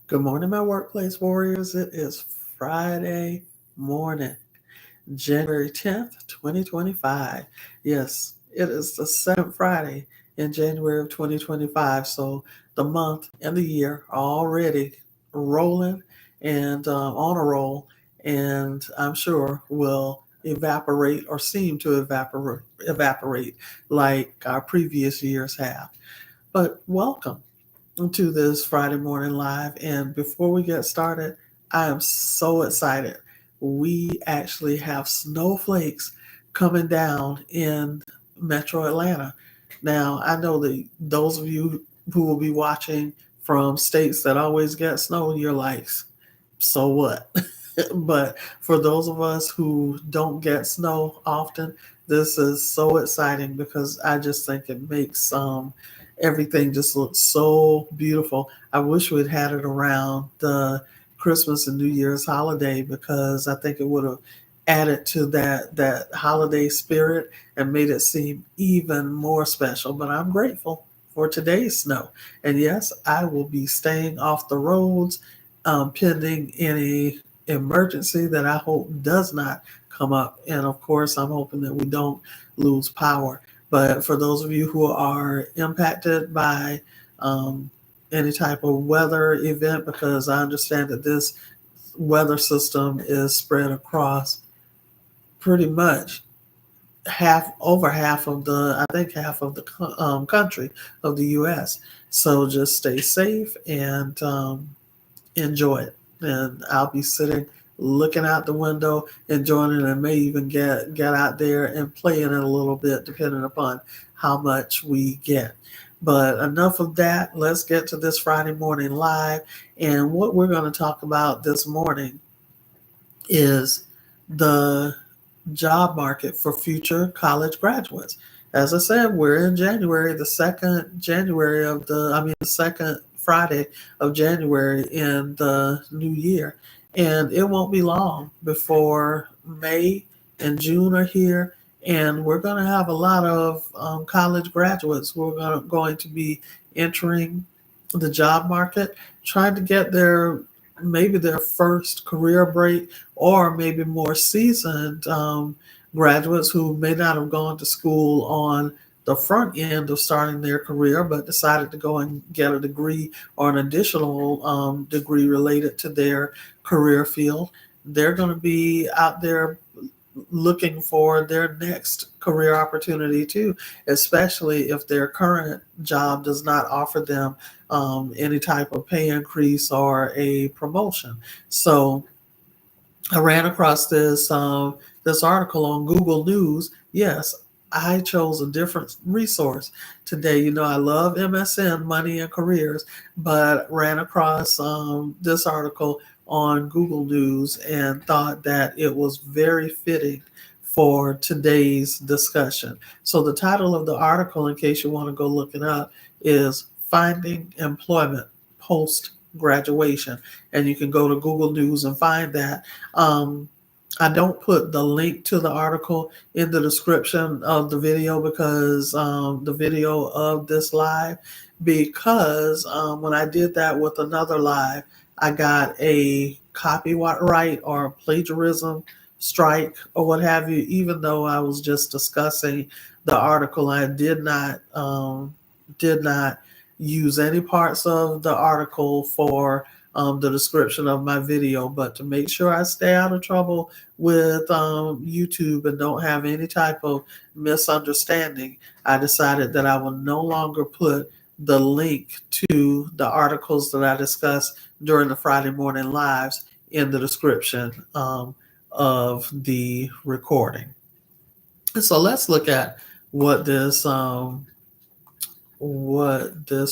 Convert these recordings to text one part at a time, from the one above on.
Good morning, my workplace warriors. It is Friday morning, January 10th, 2025. Yes, it is the second Friday in January of 2025. So the month and the year are already rolling and on a roll, and I'm sure will evaporate or seem to evaporate like our previous years have. But welcome to this Friday morning live. And before we get started, I am so excited. We actually have snowflakes coming down in metro Atlanta. Now, I know that those of you who will be watching from states that always get snow, you're like, so what? But for those of us who don't get snow often, this is so exciting because I just think it makes everything just look so beautiful. I wish we'd had it around the Christmas and New Year's holiday because I think it would have added to that holiday spirit and made it seem even more special. But I'm grateful for today's snow. And yes, I will be staying off the roads pending any emergency that I hope does not come up. And of course, I'm hoping that we don't lose power. But for those of you who are impacted by any type of weather event, because I understand that this weather system is spread across pretty much half of the, I think half of the country of the U.S. So just stay safe and enjoy it. And I'll be sitting looking out the window, enjoying it, and may even get out there and play in it a little bit, depending upon how much we get. But enough of that. Let's get to this Friday morning live. And what we're going to talk about this morning is the job market for future college graduates. As I said, we're in January, the second Friday of January in the new year. And it won't be long before May and June are here. And we're going to have a lot of college graduates who are going to be entering the job market, trying to get maybe their first career break, or maybe more seasoned graduates who may not have gone to school on the front end of starting their career, but decided to go and get a degree or an additional degree related to their career field. They're going to be out there looking for their next career opportunity too, especially if their current job does not offer them any type of pay increase or a promotion. So I ran across this article on Google News. Yes, I chose a different resource today. You know, I love MSN, Money and Careers, but ran across this article on Google News and thought that it was very fitting for today's discussion. So the title of the article, in case you want to go look it up, is Finding Employment Post Graduation. And you can go to Google News and find that. I don't put the link to the article in the description of the video because the video of this live, because when I did that with another live, I got a copyright or plagiarism strike or what have you. Even though I was just discussing the article, I did not use any parts of the article for the description of my video. But to make sure I stay out of trouble with YouTube and don't have any type of misunderstanding, I decided that I will no longer put the link to the articles that I discuss during the Friday morning lives in the description of the recording. So let's look at what this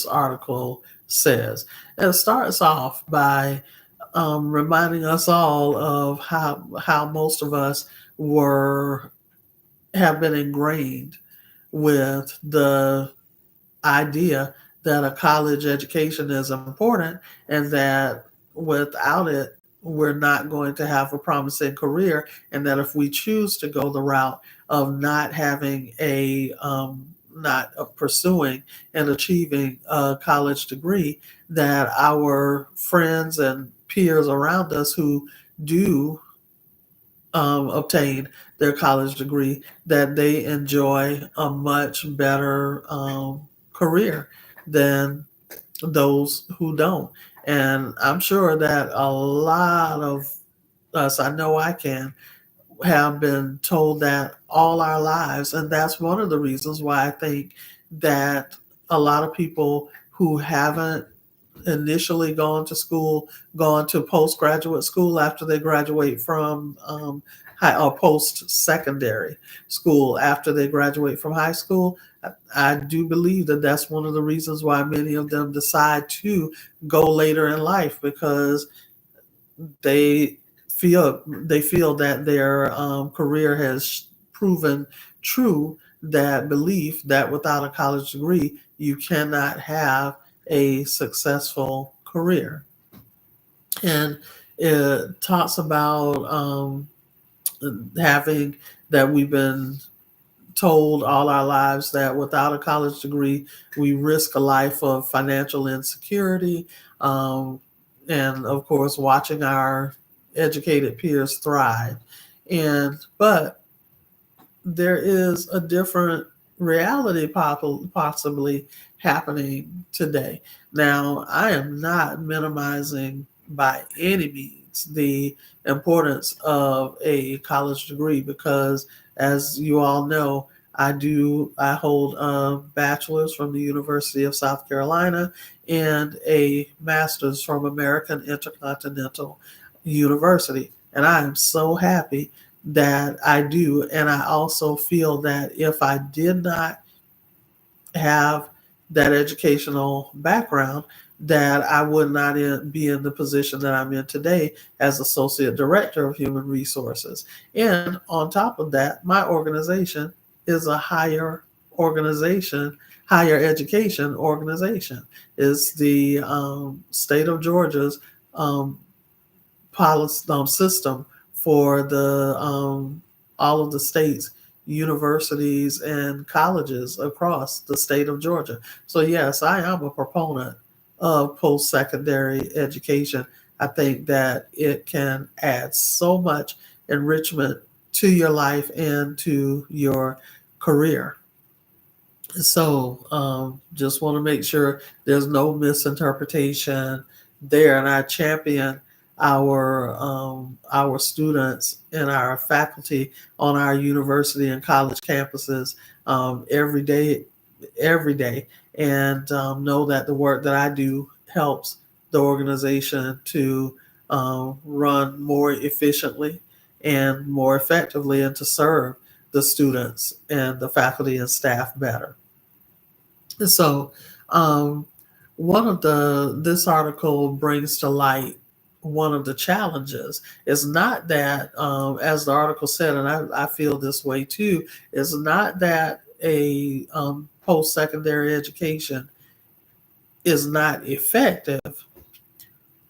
article says. It starts off by reminding us all of how most of us have been ingrained with the idea that a college education is important and that without it, we're not going to have a promising career, and that if we choose to go the route of not pursuing and achieving a college degree, that our friends and peers around us who do obtain their college degree, that they enjoy a much better career than those who don't. And I'm sure that a lot of us, I know I can, have been told that all our lives. And that's one of the reasons why I think that a lot of people who haven't initially gone to postgraduate school after they graduate from high or post secondary school after they graduate from high school. I do believe that that's one of the reasons why many of them decide to go later in life, because they they feel that their career has proven true, that belief that without a college degree you cannot have a successful career. And it talks about having that we've been told all our lives that without a college degree, we risk a life of financial insecurity. Um, and of course, watching our educated peers thrive. But there is a different reality possibly happening today. Now, I am not minimizing by any means the importance of a college degree, because, as you all know, I hold a bachelor's from the University of South Carolina and a master's from American Intercontinental University. And I am so happy that I do. And I also feel that if I did not have that educational background, that I would not be in the position that I'm in today as Associate Director of Human Resources. And on top of that, my organization is a higher education organization. It's the state of Georgia's um, policy system for the all of the states, universities, and colleges across the state of Georgia. So yes, I am a proponent of post-secondary education. I think that it can add so much enrichment to your life and to your career. So just want to make sure there's no misinterpretation there, and I champion our students and our faculty on our university and college campuses every day, every day, and know that the work that I do helps the organization to run more efficiently and more effectively, and to serve the students and the faculty and staff better. So, um, one of the this article brings to light one of the challenges is not that, as the article said, and I feel this way too, is not that a post secondary education is not effective.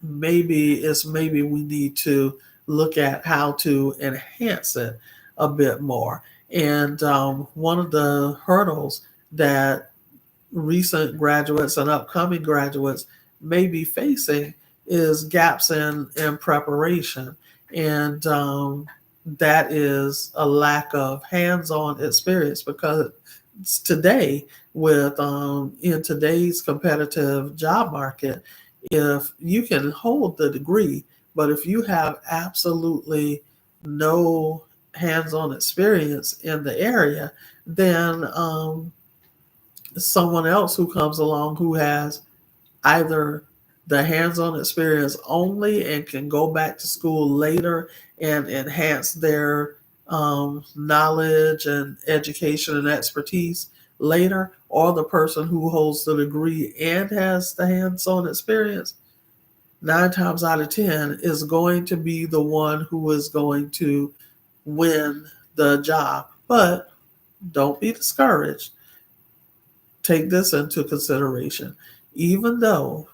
Maybe we need to look at how to enhance it a bit more. And one of the hurdles that recent graduates and upcoming graduates may be facing is gaps in preparation. And that is a lack of hands-on experience, because today, with in today's competitive job market, if you can hold the degree, but if you have absolutely no hands-on experience in the area, then someone else who comes along who has either the hands-on experience only and can go back to school later and enhance their knowledge and education and expertise later, or the person who holds the degree and has the hands-on experience, 9 times out of 10 is going to be the one who is going to win the job. But don't be discouraged. Take this into consideration. Even though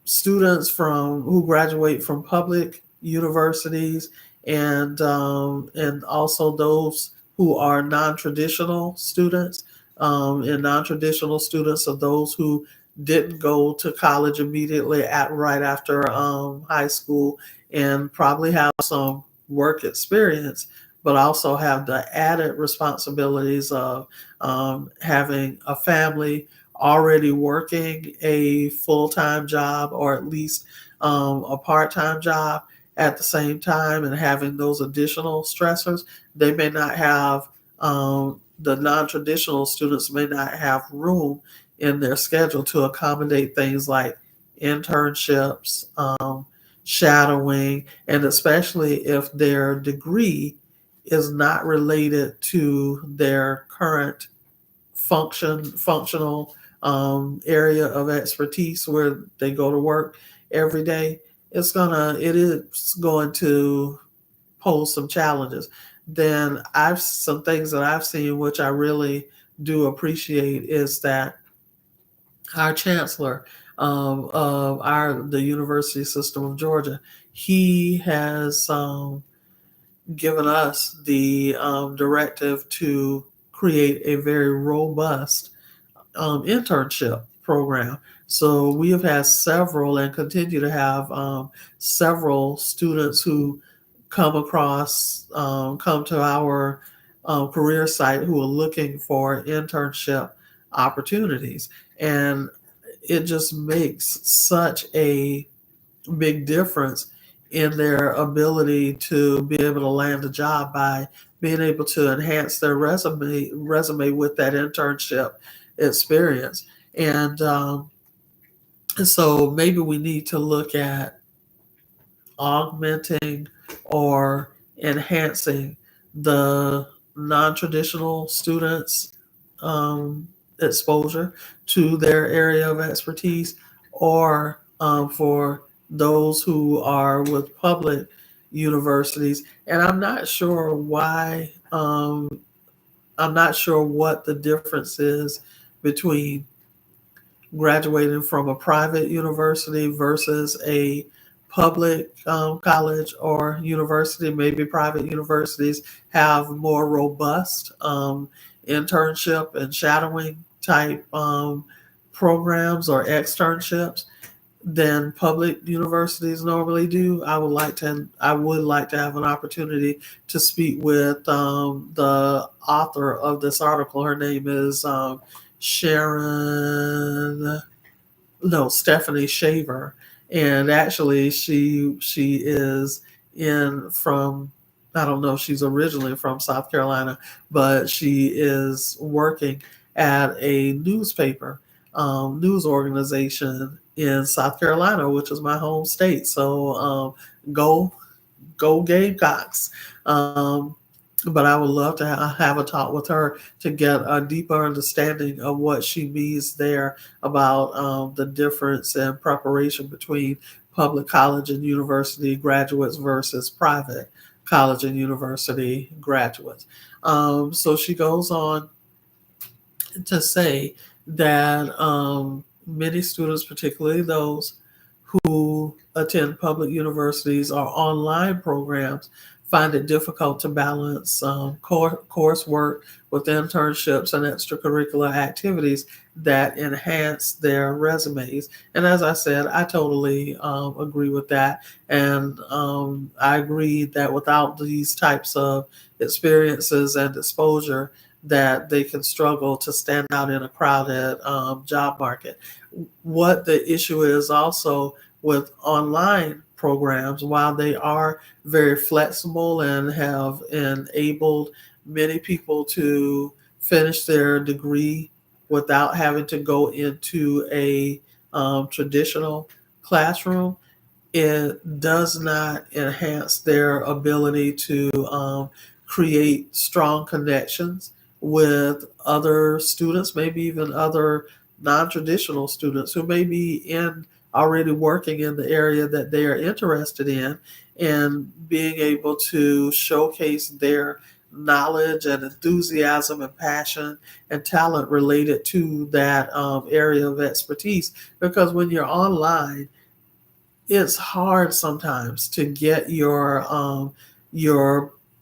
students from who graduate from public universities, and also those who are non-traditional students, and non-traditional students of those who didn't go to college immediately at right after high school, and probably have some work experience, but also have the added responsibilities of having a family, already working a full-time job, or at least a part-time job at the same time, and having those additional stressors. They may not have, the non-traditional students may not have room in their schedule to accommodate things like internships, shadowing, and especially if their degree is not related to their current functional area of expertise where they go to work every day. It is going to pose some challenges. Then I've some things that I've seen which I really do appreciate is that our chancellor of the University System of Georgia, he has given us the directive to create a very robust internship program. So we have had several and continue to have several students who come to our career site who are looking for internship opportunities. And it just makes such a big difference in their ability to be able to land a job by being able to enhance their resume with that internship experience. And so maybe we need to look at augmenting or enhancing the non-traditional students' exposure to their area of expertise, or for those who are with public universities. And I'm not sure why. I'm not sure what the difference is between graduating from a private university versus a public college or university. Maybe private universities have more robust internship and shadowing type programs or externships than public universities normally do. I would like to have an opportunity to speak with the author of this article. Her name is Sharon, no, Stephanie Shaver, and actually she is in from, I don't know if she's originally from South Carolina, but she is working at a newspaper news organization in South Carolina, which is my home state. So go go Gamecocks. But I would love to have a talk with her to get a deeper understanding of what she means there about the difference in preparation between public college and university graduates versus private college and university graduates. So she goes on to say that many students, particularly those who attend public universities or online programs, find it difficult to balance coursework with internships and extracurricular activities that enhance their resumes. And as I said, I totally agree with that. And I agree that without these types of experiences and exposure, that they can struggle to stand out in a crowded job market. What the issue is also with online programs, while they are very flexible and have enabled many people to finish their degree without having to go into a traditional classroom, it does not enhance their ability to create strong connections with other students, maybe even other non-traditional students who may be in already working in the area that they are interested in, and being able to showcase their knowledge and enthusiasm and passion and talent related to that area of expertise. Because when you're online, it's hard sometimes to get your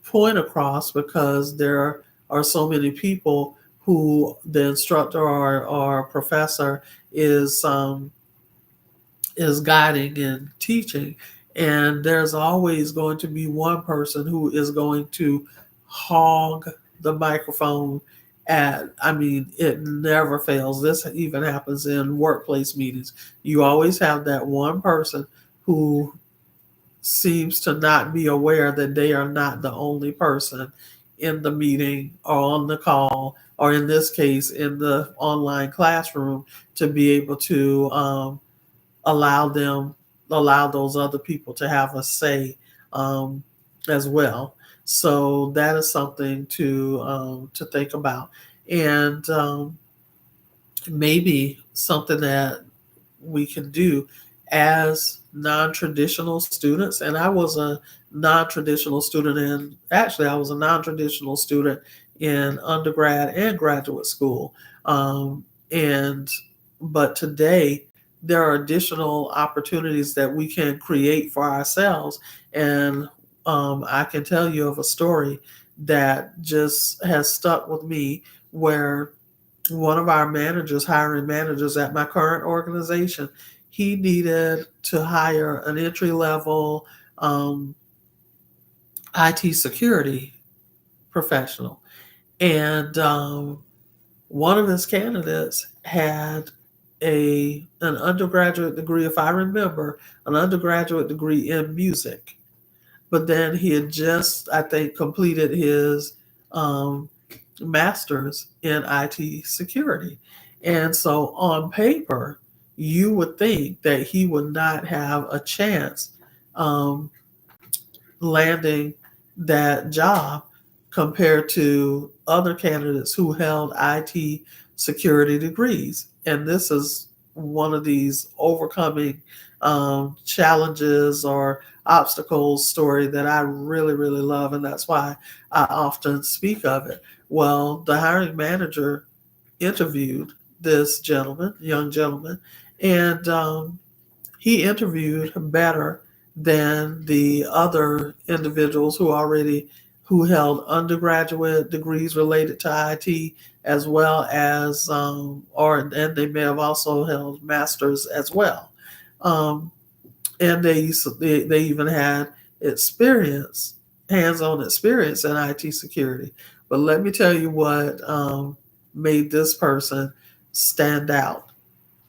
point across, because there are so many people who the instructor or professor is guiding and teaching. And there's always going to be one person who is going to hog the microphone I mean, it never fails. This even happens in workplace meetings. You always have that one person who seems to not be aware that they are not the only person in the meeting or on the call, or in this case, in the online classroom, to be able to allow them allow those other people to have a say um, as well. So that is something to think about, and maybe something that we can do as non-traditional students. And I was a non-traditional student in actually I was a non-traditional student in undergrad and graduate school, and but today there are additional opportunities that we can create for ourselves. And I can tell you of a story that just has stuck with me, where one of our managers, hiring managers at my current organization, he needed to hire an entry level IT security professional. And one of his candidates had an undergraduate degree, if I remember, an undergraduate degree in music. But then he had just, I think, completed his um, master's in IT security. And so on paper, you would think that he would not have a chance um, landing that job compared to other candidates who held IT security degrees. And this is one of these overcoming challenges or obstacles story that I really, really love. And that's why I often speak of it. Well, the hiring manager interviewed this gentleman, young gentleman, and he interviewed better than the other individuals who held undergraduate degrees related to IT, as well as and they may have also held masters as well. Um, and they even had experience, hands-on experience in IT security. But let me tell you what made this person stand out.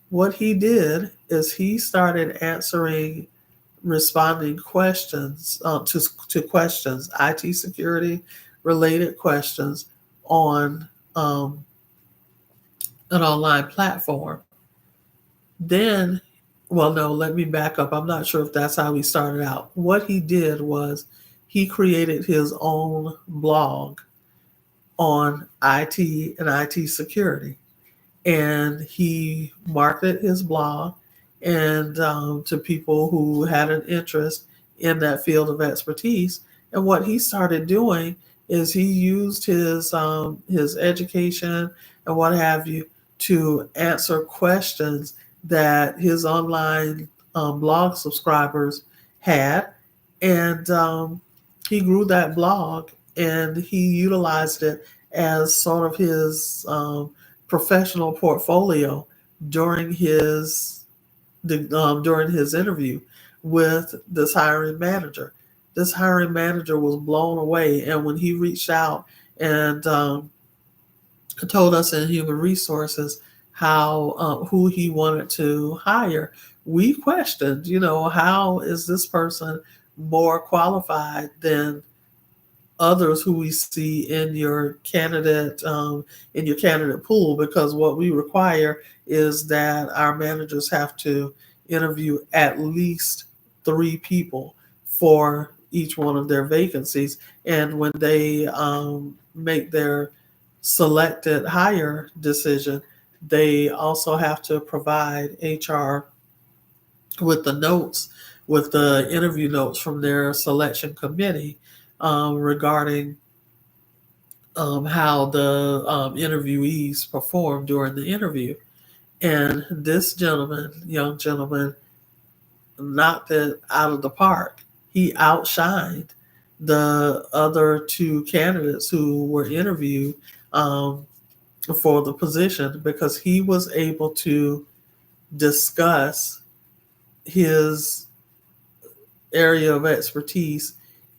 What he did is he started responding questions to questions, IT security related questions on an online platform. Then, well, no, let me back up. I'm not sure if that's how he started out. What he did was he created his own blog on IT and IT security, and he marketed his blog and to people who had an interest in that field of expertise. And what he started doing is he used his education and what have you to answer questions that his online blog subscribers had, and he grew that blog and he utilized it as sort of his professional portfolio during during his interview with this hiring manager. This hiring manager was blown away, and when he reached out and told us in human resources how who he wanted to hire, we questioned, how is this person more qualified than others who we see in your candidate pool, because what we require is that our managers have to interview at least 3 people for each one of their vacancies. And when they make their selected hire decision, they also have to provide HR with the notes, with the interview notes from their selection committee regarding how the interviewees performed during the interview. And this young gentleman, knocked it out of the park. He outshined the other 2 candidates who were interviewed um, for the position, because he was able to discuss his area of expertise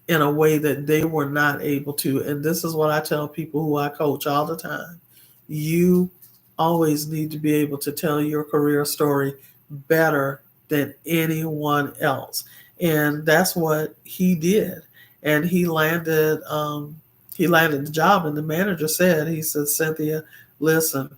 in a way that they were not able to. And this is what I tell people who I coach all the time. You always need to be able to tell your career story better than anyone else. And that's what he did. And he landed the job, and the manager said, he said, Cynthia, listen,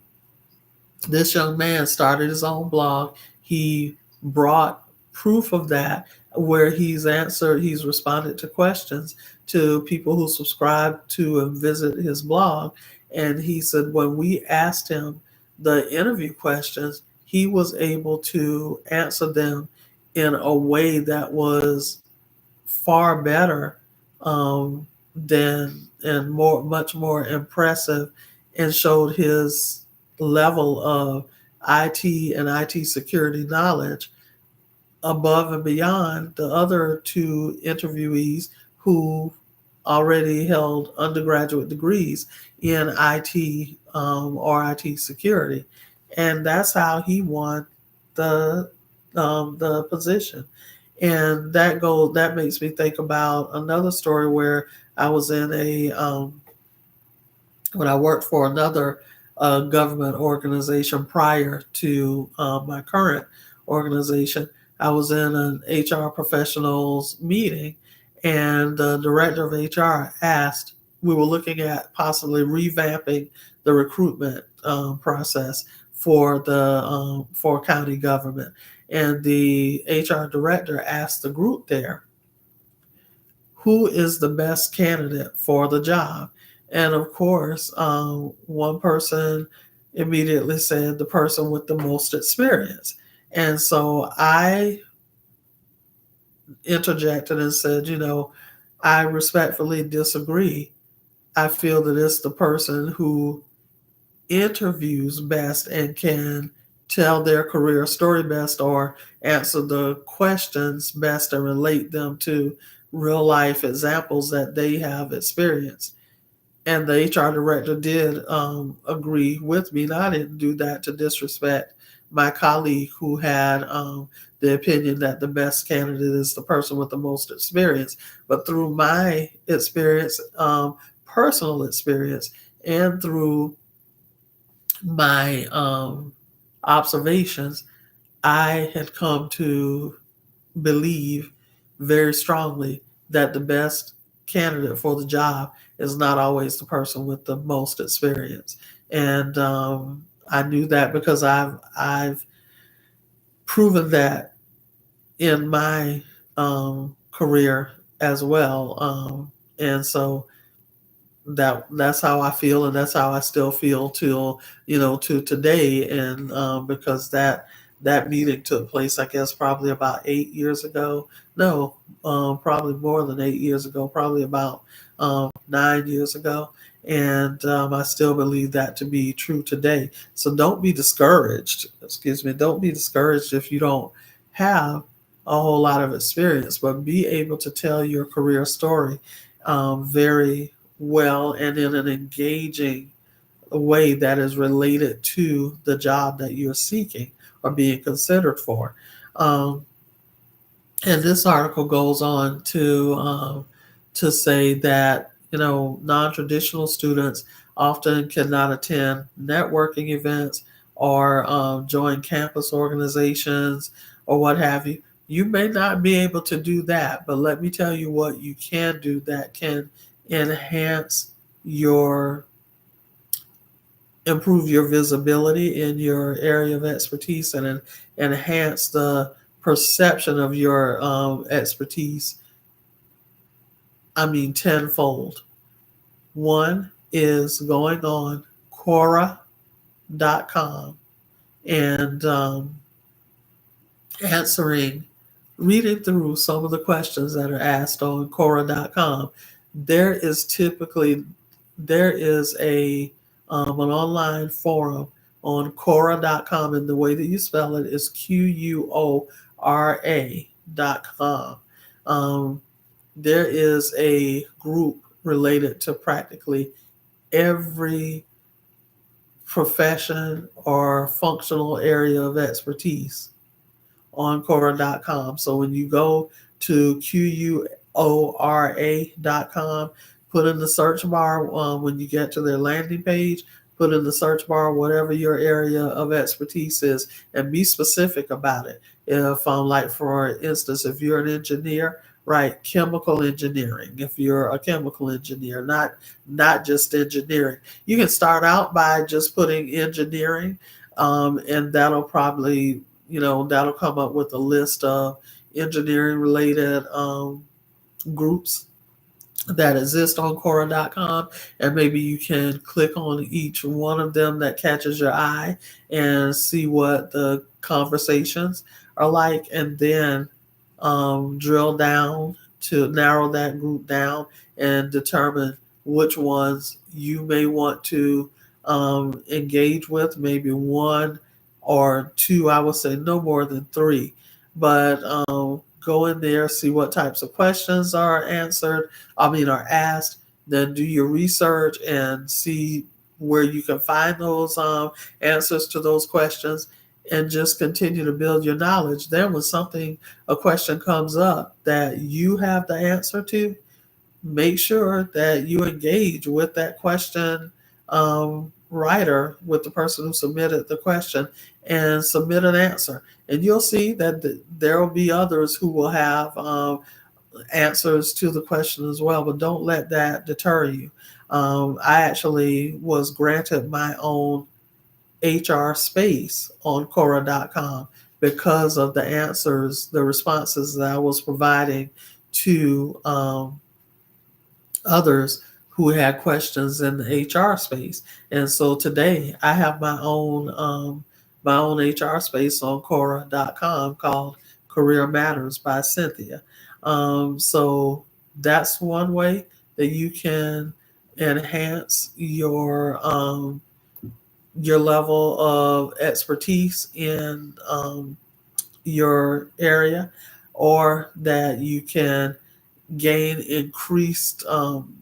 this young man started his own blog. He brought proof of that, where he's responded to questions to people who subscribe to and visit his blog. And he said when we asked him the interview questions, he was able to answer them in a way that was far better, than and much more impressive, and showed his level of IT and IT security knowledge above and beyond the other two interviewees who already held undergraduate degrees in IT, or IT security. And that's how he won the position. And that makes me think about another story where I was in when I worked for another government organization prior to my current organization. I was in an HR professionals meeting, and the director of HR asked, we were looking at possibly revamping the recruitment process for county government. And the HR director asked the group there, who is the best candidate for the job? And of course, one person immediately said the person with the most experience. And so I interjected and said, I respectfully disagree. I feel that it's the person who interviews best and can tell their career story best, or answer the questions best and relate them to real life examples that they have experienced. And the HR director did agree with me. And I didn't do that to disrespect my colleague who had the opinion that the best candidate is the person with the most experience. But through my experience, personal experience, and through my observations, I had come to believe very strongly that the best candidate for the job is not always the person with the most experience. And I knew that because I've proven that in my career as well. And so that's how I feel, and that's how I still feel till to today. And because that meeting took place, I guess probably about 8 years ago. No, probably more than 8 years ago. Probably about 9 years ago. And I still believe that to be true today. So don't be discouraged. Excuse me. Don't be discouraged if you don't have a whole lot of experience, but be able to tell your career story very well and in an engaging way that is related to the job that you're seeking or being considered for. Um, and this article goes on to say that non-traditional students often cannot attend networking events or join campus organizations or what have you. You may not be able to do that, but let me tell you what you can do that can enhance your improve your visibility in your area of expertise and enhance the perception of your expertise. I mean, tenfold. One is going on Quora.com and answering, reading through some of the questions that are asked on Quora.com. There is a an online forum on Quora.com, and the way that you spell it is Quora.com. There is a group related to practically every profession or functional area of expertise on Quora.com. So when you go to Quora.com, put in the search bar when you get to their landing page, put in the search bar whatever your area of expertise is and be specific about it. If, like for instance, if you're an engineer, write chemical engineering. If you're a chemical engineer, not just engineering, you can start out by just putting engineering, and that'll probably that'll come up with a list of engineering related groups that exist on Quora.com, and maybe you can click on each one of them that catches your eye and see what the conversations are like, and then drill down to narrow that group down and determine which ones you may want to engage with. Maybe one or two, I would say no more than three, but go in there, see what types of questions are are asked, then do your research and see where you can find those answers to those questions, and just continue to build your knowledge. Then when a question comes up that you have the answer to, make sure that you engage with that question writer, with the person who submitted the question, and submit an answer. And you'll see that there will be others who will have answers to the question as well, but don't let that deter you. I actually was granted my own HR space on Quora.com because of the responses that I was providing to others who had questions in the HR space. And so today I have my own HR space on Quora.com called Career Matters by Cynthia. So that's one way that you can enhance your level of expertise in your area, or that you can gain increased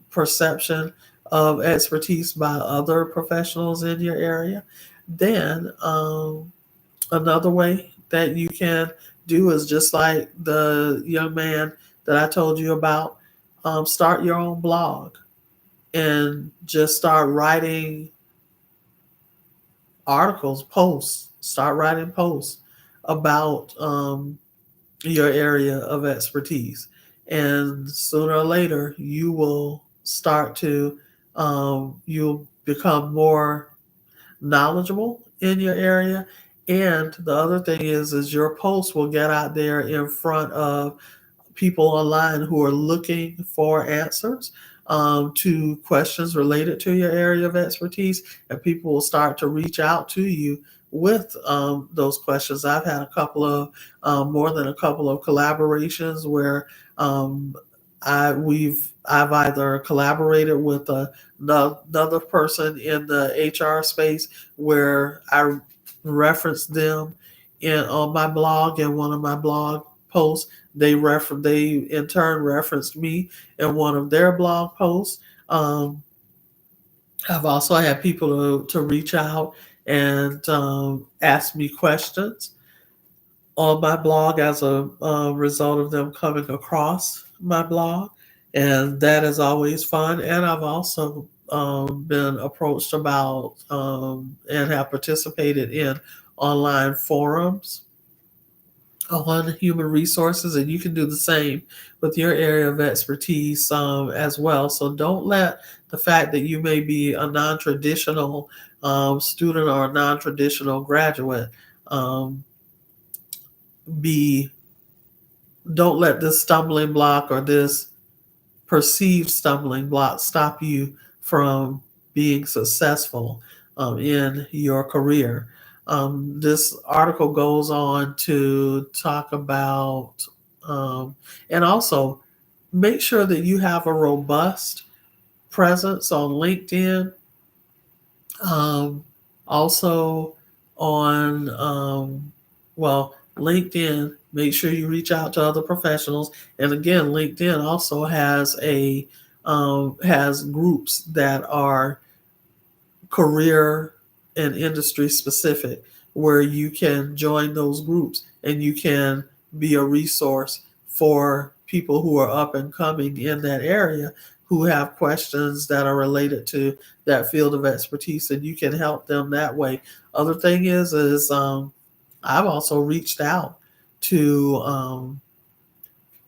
perception of expertise by other professionals in your area. Then another way that you can do is just like the young man that I told you about. Start your own blog and just start writing start writing posts about your area of expertise. And sooner or later, you will start to, you'll become more knowledgeable in your area. And the other thing is your post will get out there in front of people online who are looking for answers to questions related to your area of expertise, and people will start to reach out to you with those questions. I've had more than a couple of collaborations where I've either collaborated with another person in the HR space where I referenced them on my blog, in one of my blog posts. They in turn referenced me in one of their blog posts. I've also had people to reach out and ask me questions on my blog as a result of them coming across my blog, and that is always fun. And I've also been approached about and have participated in online forums on human resources, and you can do the same with your area of expertise as well. So don't let the fact that you may be a non-traditional student or a non-traditional graduate be don't let this stumbling block or this perceived stumbling block stop you from being successful in your career. This article goes on to talk about, and also make sure that you have a robust presence on LinkedIn. Also on, LinkedIn, make sure you reach out to other professionals. And again, LinkedIn also has groups that are career and industry specific, where you can join those groups and you can be a resource for people who are up and coming in that area who have questions that are related to that field of expertise, and you can help them that way. Other thing is I've also reached out to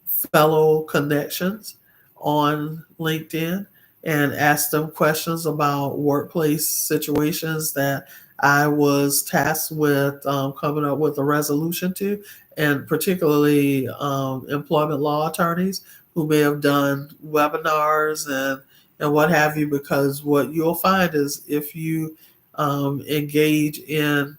fellow connections on LinkedIn and asked them questions about workplace situations that I was tasked with coming up with a resolution to, and particularly employment law attorneys who may have done webinars and what have you. Because what you'll find is if you engage in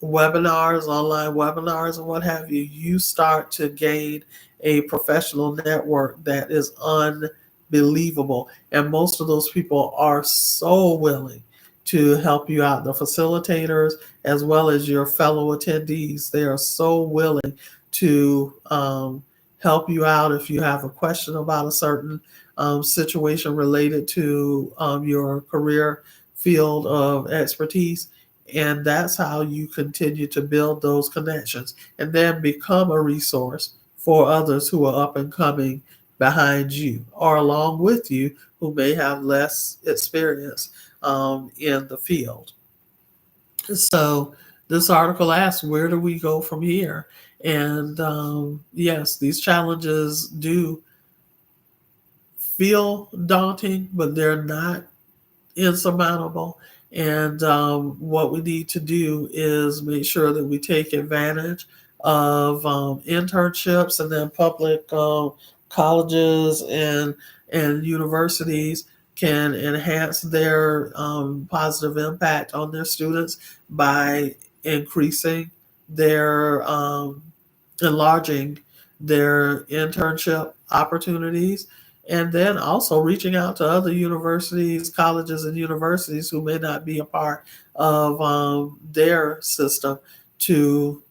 webinars, online webinars, and what have you, you start to gain a professional network that is unbelievable. And most of those people are so willing to help you out. The facilitators, as well as your fellow attendees, they are so willing to help you out if you have a question about a certain situation related to your career field of expertise. And that's how you continue to build those connections and then become a resource for others who are up and coming behind you or along with you who may have less experience in the field. So this article asks, where do we go from here? And yes, these challenges do feel daunting, but they're not insurmountable. And what we need to do is make sure that we take advantage of internships, and then public colleges and universities can enhance their positive impact on their students by increasing their enlarging their internship opportunities, and then also reaching out to other universities, colleges, and universities who may not be a part of their system to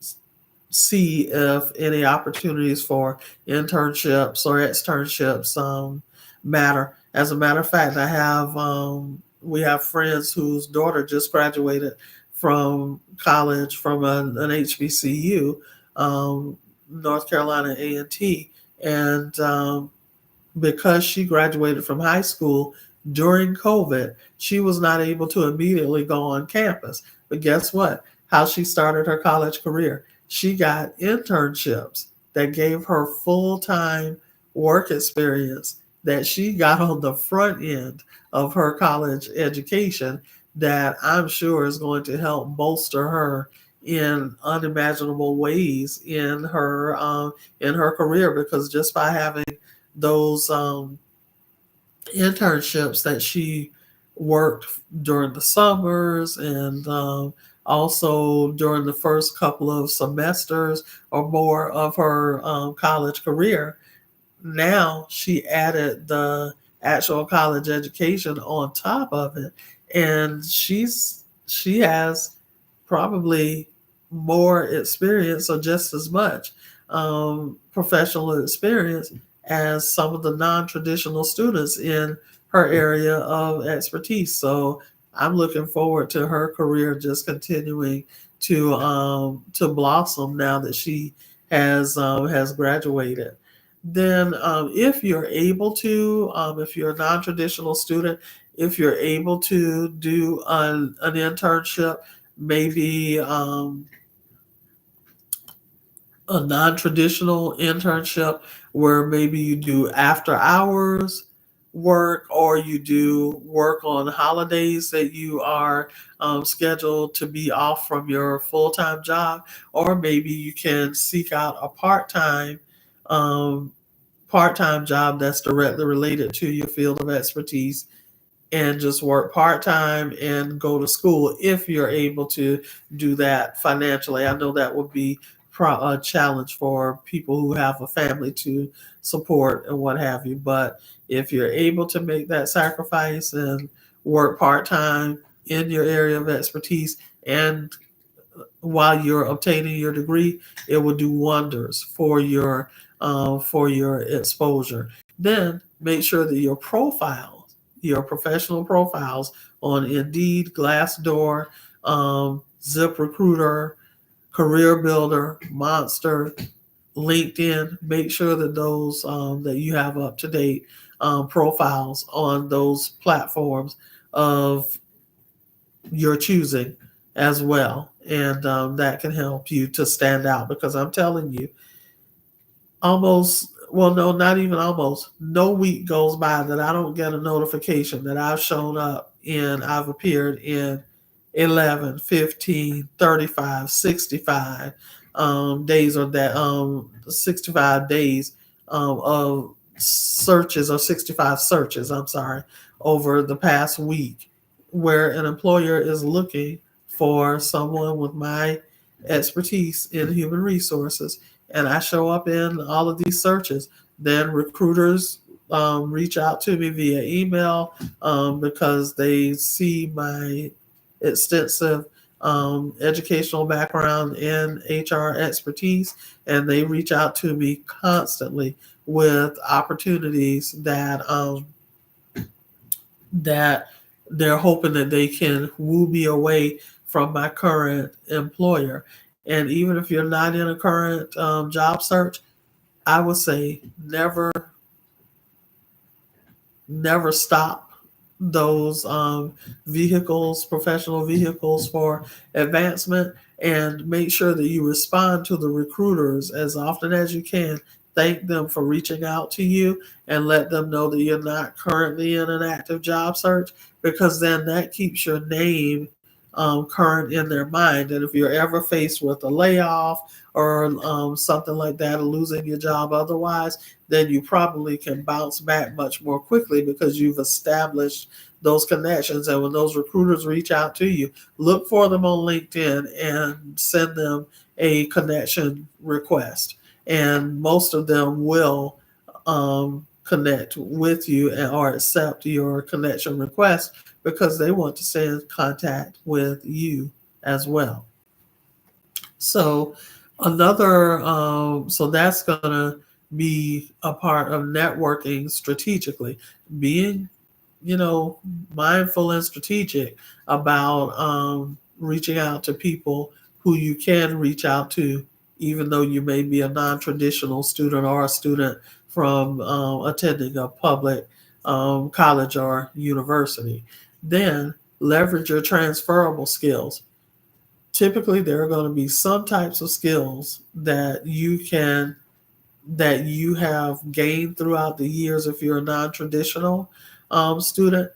see if any opportunities for internships or externships matter. As a matter of fact, we have friends whose daughter just graduated from college from an HBCU, North Carolina A&T, and because she graduated from high school during COVID, she was not able to immediately go on campus. But guess what? How she started her college career. She got internships that gave her full-time work experience that she got on the front end of her college education, that I'm sure is going to help bolster her in unimaginable ways in her career, because just by having those internships that she worked during the summers and also during the first couple of semesters or more of her college career. Now she added the actual college education on top of it, and she has probably more experience or just as much professional experience as some of the non-traditional students in her area of expertise. So I'm looking forward to her career just continuing to blossom now that she has graduated. Then, if you're able to, if you're a non-traditional student, if you're able to do an internship, maybe a non-traditional internship where maybe you do after hours work, or you do work on holidays that you are scheduled to be off from your full-time job, or maybe you can seek out a um, part-time job that's directly related to your field of expertise, and just work part-time and go to school if you're able to do that financially. I know that would be a challenge for people who have a family to support and what have you, but if you're able to make that sacrifice and work part-time in your area of expertise, and while you're obtaining your degree, it will do wonders for your exposure. Then make sure that your profile your professional profiles on Indeed, Glassdoor, ZipRecruiter, Career Builder, Monster, LinkedIn. Make sure that those that you have up to date profiles on those platforms of your choosing as well, and that can help you to stand out. Because I'm telling you, almost, well, no, not even almost, no week goes by that I don't get a notification that I've shown up and I've appeared in 11, 15, 35, 65 days, or that 65 days of searches, or 65 searches, I'm sorry, over the past week, where an employer is looking for someone with my expertise in human resources, and I show up in all of these searches. Then recruiters reach out to me via email because they see my extensive educational background in HR expertise, and they reach out to me constantly with opportunities that they're hoping that they can woo me away from my current employer. And even if you're not in a current job search, I would say never stop those vehicles, professional vehicles for advancement, and make sure that you respond to the recruiters as often as you can. Thank them for reaching out to you, and let them know that you're not currently in an active job search, because then that keeps your name current in their mind. And if you're ever faced with a layoff or something like that, or losing your job otherwise, then you probably can bounce back much more quickly because you've established those connections. And when those recruiters reach out to you, look for them on LinkedIn and send them a connection request. And most of them will connect with you or accept your connection request, because they want to stay in contact with you as well. So so that's gonna be a part of networking strategically, being, you know, mindful and strategic about reaching out to people who you can reach out to, even though you may be a non-traditional student, or a student from attending a public college or university. Then leverage your transferable skills. Typically, there are going to be some types of skills that you have gained throughout the years if you're a non-traditional student,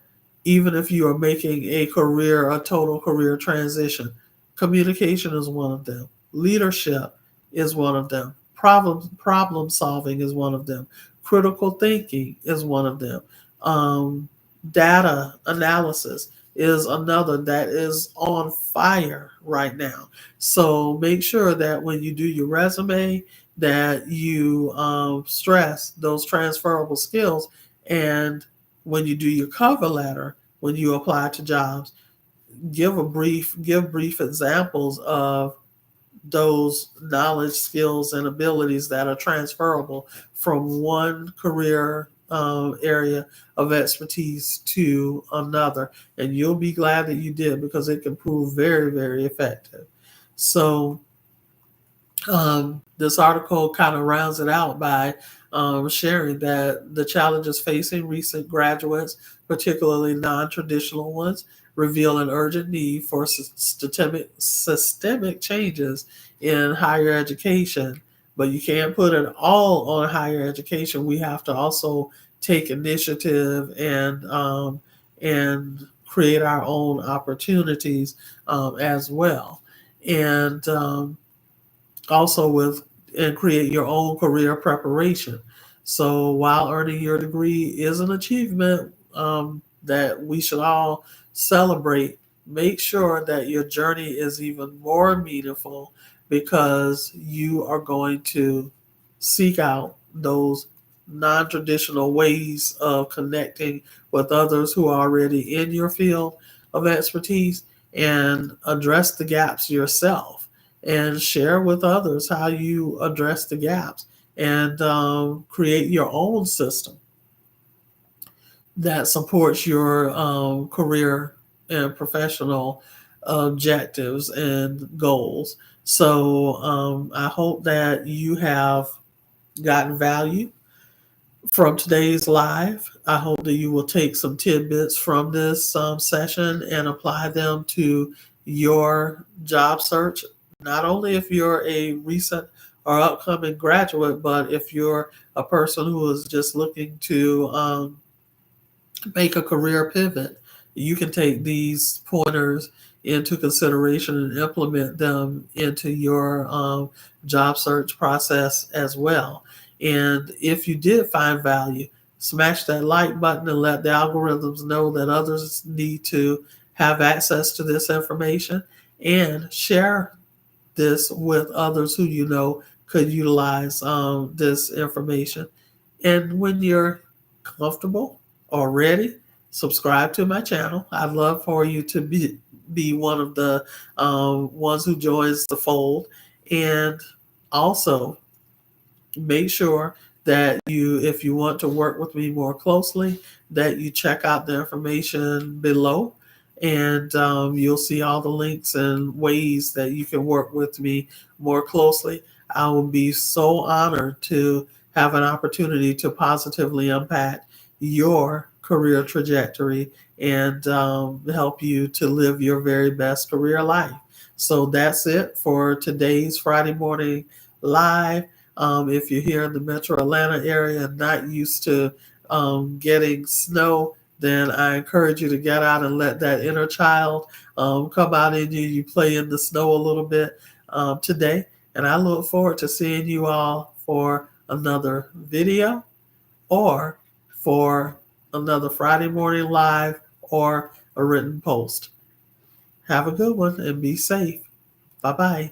even if you are making a total career transition. Communication is one of them. Leadership is one of them. Problem solving is one of them. Critical thinking is one of them. Um, Data analysis is another that is on fire right now. So make sure that when you do your resume, that you stress those transferable skills. And when you do your cover letter, when you apply to jobs, give brief examples of those knowledge, skills, and abilities that are transferable from one career area of expertise to another. And you'll be glad that you did, because it can prove very, very effective. So this article kind of rounds it out by sharing that the challenges facing recent graduates, particularly non-traditional ones, reveal an urgent need for systemic changes in higher education. But you can't put it all on higher education. We have to also take initiative and create our own opportunities as well. And also with and create your own career preparation. So while earning your degree is an achievement that we should all celebrate, make sure that your journey is even more meaningful, because you are going to seek out those non-traditional ways of connecting with others who are already in your field of expertise, and address the gaps yourself, and share with others how you address the gaps, and create your own system. that supports your career and professional objectives and goals. So I hope that you have gotten value from today's live. I hope that you will take some tidbits from this session and apply them to your job search. Not only if you're a recent or upcoming graduate, but if you're a person who is just looking to make a career pivot, you can take these pointers into consideration and implement them into your job search process as well. And if you did find value, smash that like button and let the algorithms know that others need to have access to this information, and share this with others who you know could utilize this information. And when you're comfortable or ready, subscribe to my channel. I'd love for you to be one of the ones who joins the fold. And also make sure that you, if you want to work with me more closely, that you check out the information below, and you'll see all the links and ways that you can work with me more closely. I will be so honored to have an opportunity to positively impact your career trajectory and help you to live your very best career life. So that's it for today's Friday morning live. If you're here in the metro Atlanta area and not used to getting snow, then I encourage you to get out and let that inner child come out in you. You play in the snow a little bit today. And I look forward to seeing you all for another video, or for another Friday morning live, or a written post. Have a good one and be safe. Bye-bye.